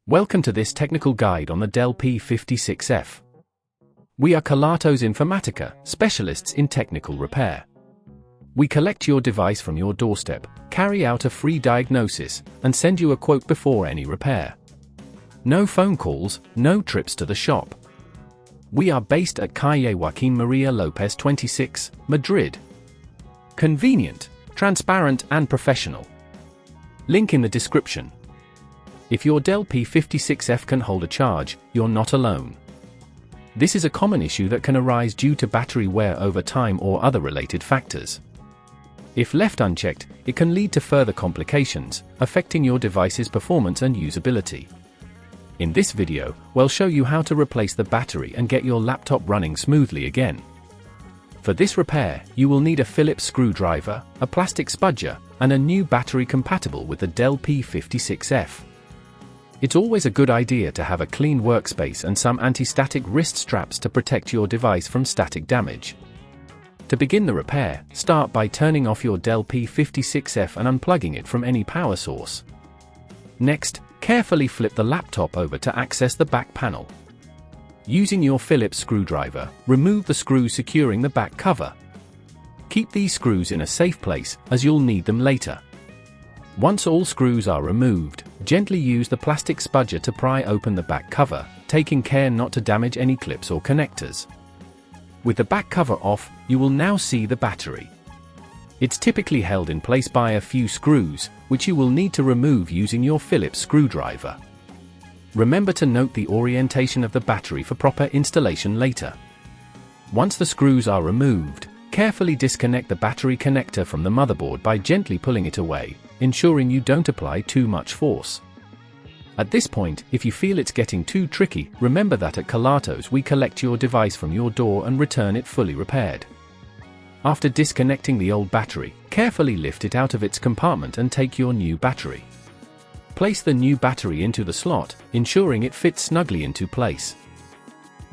Welcome to this technical guide on the Dell P56F. We are Kelatos Informatica, specialists in technical repair. We collect your device from your doorstep, carry out a free diagnosis, and send you a quote before any repair. No phone calls, no trips to the shop. We are based at Calle Joaquín María López 26, Madrid. Convenient, transparent and professional. Link in the description. If your Dell P56F can hold a charge, you're not alone. This is a common issue that can arise due to battery wear over time or other related factors. If left unchecked, it can lead to further complications, affecting your device's performance and usability. In this video, we'll show you how to replace the battery and get your laptop running smoothly again. For this repair, you will need a Phillips screwdriver, a plastic spudger, and a new battery compatible with the Dell P56F. It's always a good idea to have a clean workspace and some anti-static wrist straps to protect your device from static damage. To begin the repair, start by turning off your Dell P56F and unplugging it from any power source. Next, carefully flip the laptop over to access the back panel. Using your Phillips screwdriver, remove the screws securing the back cover. Keep these screws in a safe place, as you'll need them later. Once all screws are removed, gently use the plastic spudger to pry open the back cover, taking care not to damage any clips or connectors. With the back cover off, you will now see the battery. It's typically held in place by a few screws, which you will need to remove using your Phillips screwdriver. Remember to note the orientation of the battery for proper installation later. Once the screws are removed, carefully disconnect the battery connector from the motherboard by gently pulling it away, ensuring you don't apply too much force. At this point, if you feel it's getting too tricky, remember that at Kelatos we collect your device from your door and return it fully repaired. After disconnecting the old battery, carefully lift it out of its compartment and take your new battery. Place the new battery into the slot, ensuring it fits snugly into place.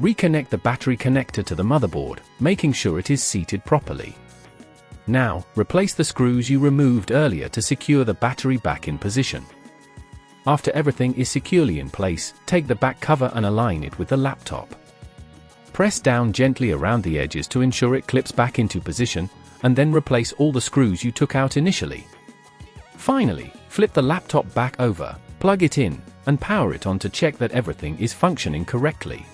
Reconnect the battery connector to the motherboard, making sure it is seated properly. Now, replace the screws you removed earlier to secure the battery back in position. After everything is securely in place, take the back cover and align it with the laptop. Press down gently around the edges to ensure it clips back into position, and then replace all the screws you took out initially. Finally, flip the laptop back over, plug it in, and power it on to check that everything is functioning correctly.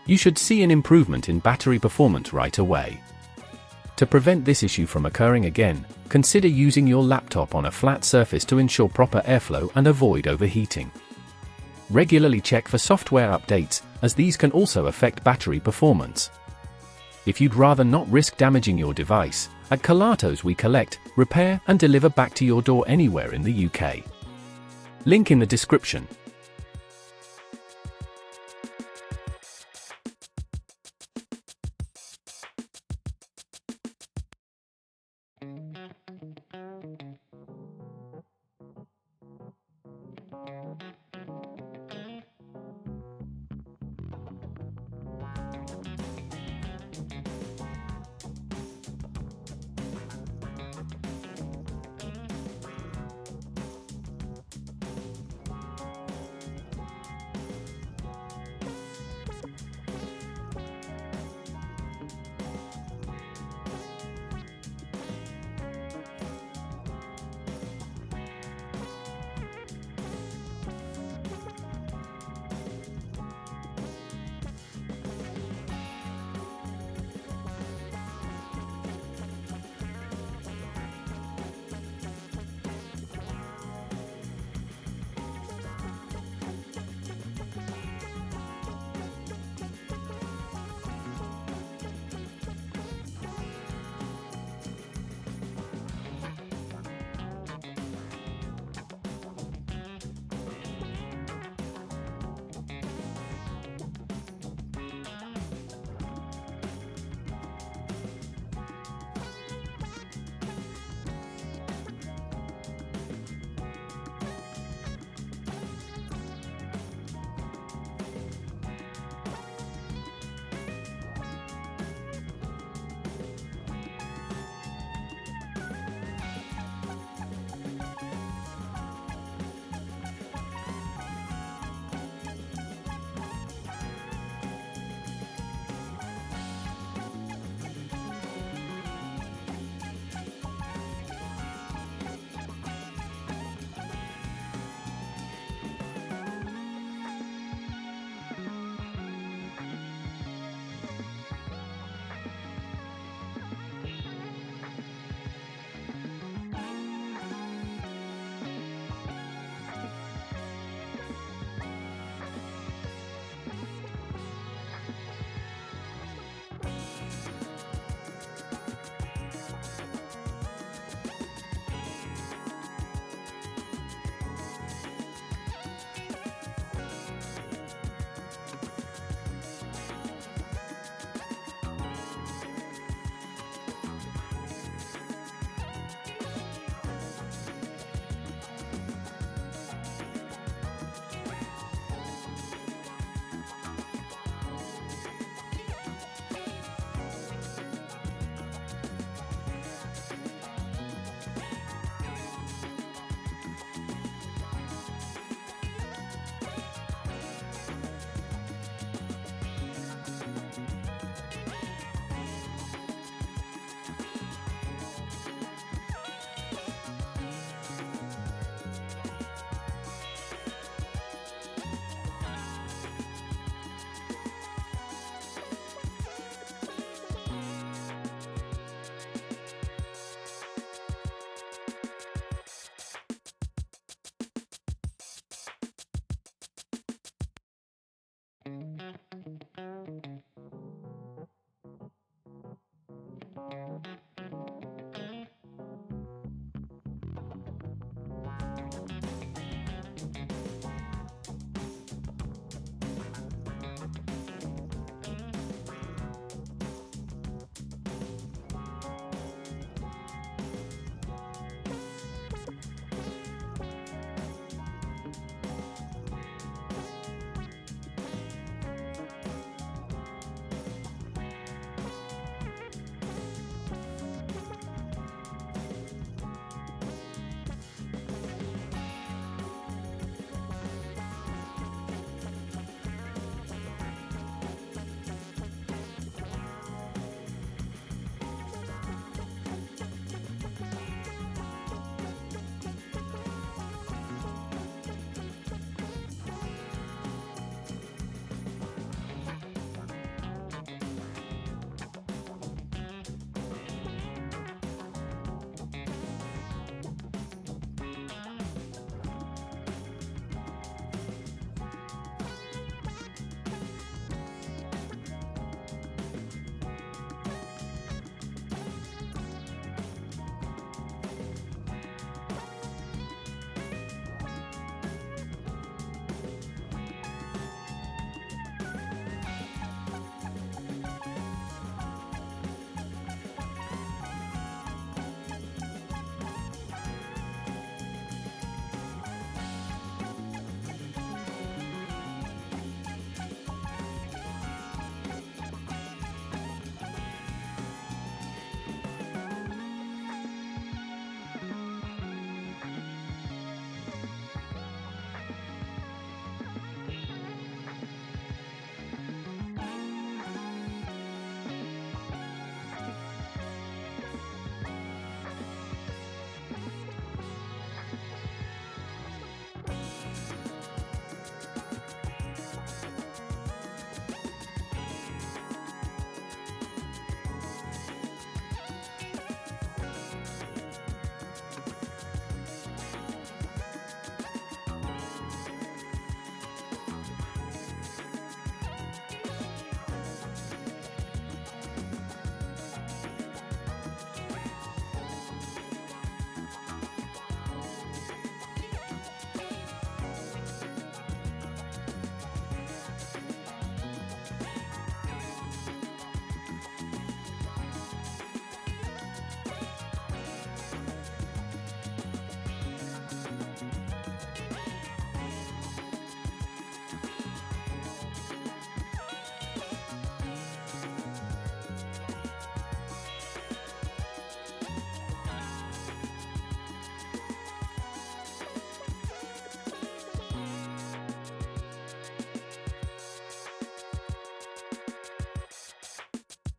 You should see an improvement in battery performance right away. To prevent this issue from occurring again, consider using your laptop on a flat surface to ensure proper airflow and avoid overheating. Regularly check for software updates, as these can also affect battery performance. If you'd rather not risk damaging your device, at Kelatos we collect, repair and deliver back to your door anywhere in the UK. Link in the description.